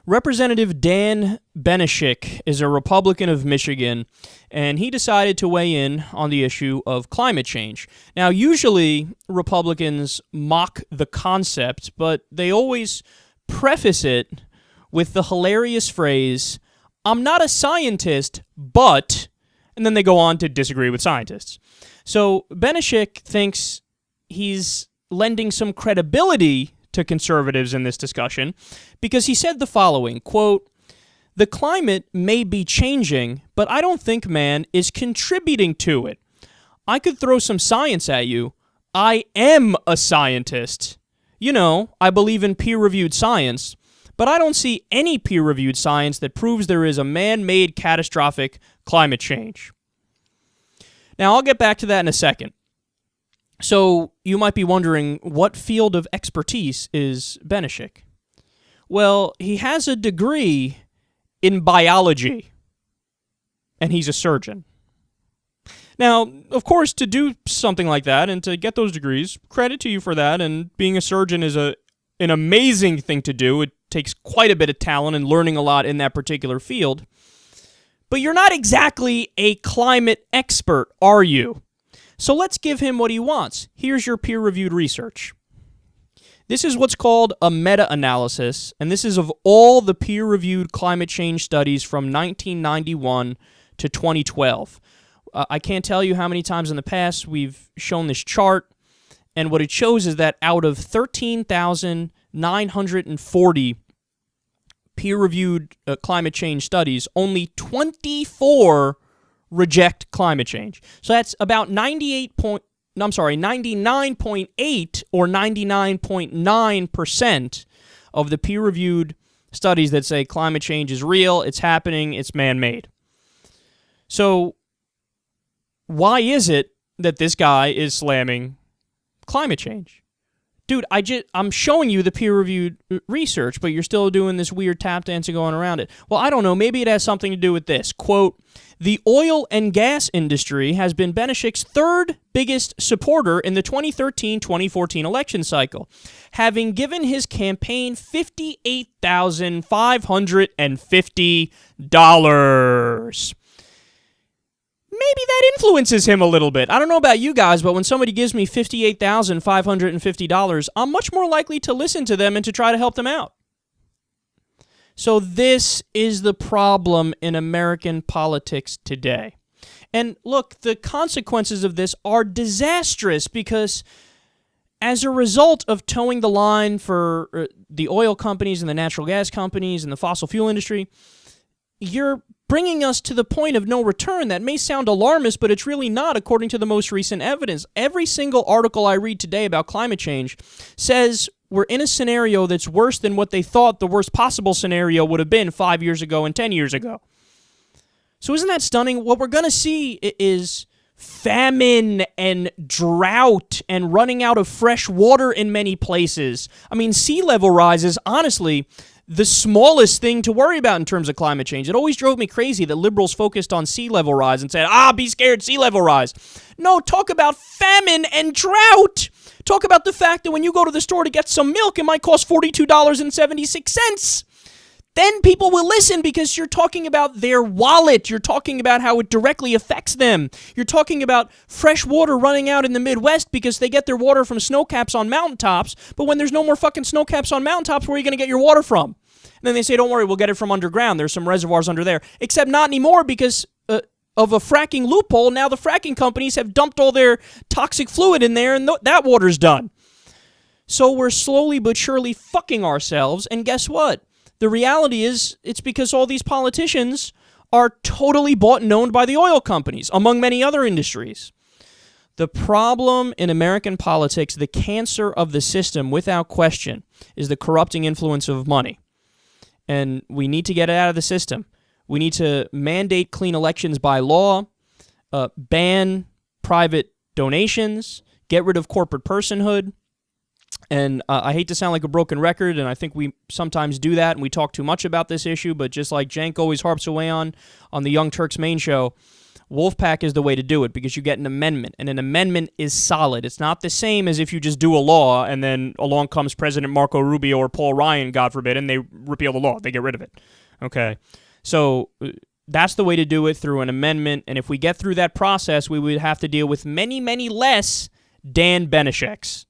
Representative Dan Benishik is a Republican of Michigan, and he decided to weigh in on the issue of climate change. Now, usually Republicans mock the concept, but they always preface it with the hilarious phrase, "I'm not a scientist, but," and then they go on to disagree with scientists. So Benishik thinks he's lending some credibility to conservatives in this discussion because he said the following, quote, "The climate may be changing, but I don't think man is contributing to it. I could throw some science at you. I am a scientist. You know, I believe in peer-reviewed science, but I don't see any peer-reviewed science that proves there is a man-made catastrophic climate change." Now, I'll get back to that in a second. So you might be wondering, what field of expertise is Benishik? Well, he has a degree in biology, and he's a surgeon. Now, of course, to do something like that and to get those degrees, credit to you for that, and being a surgeon is an amazing thing to do. It takes quite a bit of talent and learning a lot in that particular field. But you're not exactly a climate expert, are you? So let's give him what he wants. Here's your peer-reviewed research. This is what's called a meta-analysis, and this is of all the peer-reviewed climate change studies from 1991 to 2012. I can't tell you how many times in the past we've shown this chart, and what it shows is that out of 13,940 peer-reviewed climate change studies, only 24 reject climate change. So that's about 99.8 or 99.9% of the peer-reviewed studies that say climate change is real, it's happening, it's man-made. So why is it that this guy is slamming climate change? Dude, I'm showing you the peer-reviewed research, but you're still doing this weird tap dancing going around it. Well, I don't know. Maybe it has something to do with this. Quote, "The oil and gas industry has been Benishik's third biggest supporter in the 2013-2014 election cycle, having given his campaign $58,550. Maybe that influences him a little bit. I don't know about you guys, but when somebody gives me $58,550, I'm much more likely to listen to them and to try to help them out. So this is the problem in American politics today. And look, the consequences of this are disastrous because as a result of towing the line for the oil companies and the natural gas companies and the fossil fuel industry, you're bringing us to the point of no return. That may sound alarmist, but it's really not, according to the most recent evidence. Every single article I read today about climate change says we're in a scenario that's worse than what they thought the worst possible scenario would have been 5 years ago and 10 years ago. So isn't that stunning? What we're going to see is famine and drought and running out of fresh water in many places. I mean, sea level rise is honestly the smallest thing to worry about in terms of climate change. It always drove me crazy that liberals focused on sea level rise and said, be scared, sea level rise. No, talk about famine and drought. Talk about the fact that when you go to the store to get some milk, it might cost $42.76. Then people will listen because you're talking about their wallet. You're talking about how it directly affects them. You're talking about fresh water running out in the Midwest because they get their water from snow caps on mountaintops. But when there's no more fucking snow caps on mountaintops, where are you going to get your water from? And then they say, don't worry, we'll get it from underground. There's some reservoirs under there. Except not anymore because of a fracking loophole. Now the fracking companies have dumped all their toxic fluid in there and that water's done. So we're slowly but surely fucking ourselves. And guess what? The reality is, it's because all these politicians are totally bought and owned by the oil companies, among many other industries. The problem in American politics, the cancer of the system, without question, is the corrupting influence of money. And we need to get it out of the system. We need to mandate clean elections by law, ban private donations, get rid of corporate personhood. And I hate to sound like a broken record, and I think we sometimes do that, and we talk too much about this issue, but just like Cenk always harps away on the Young Turks main show, Wolfpack is the way to do it because you get an amendment, and an amendment is solid. It's not the same as if you just do a law and then along comes President Marco Rubio or Paul Ryan, God forbid, and they repeal the law. They get rid of it. Okay? So that's the way to do it, through an amendment, and if we get through that process, we would have to deal with many, many less Dan Benisheks.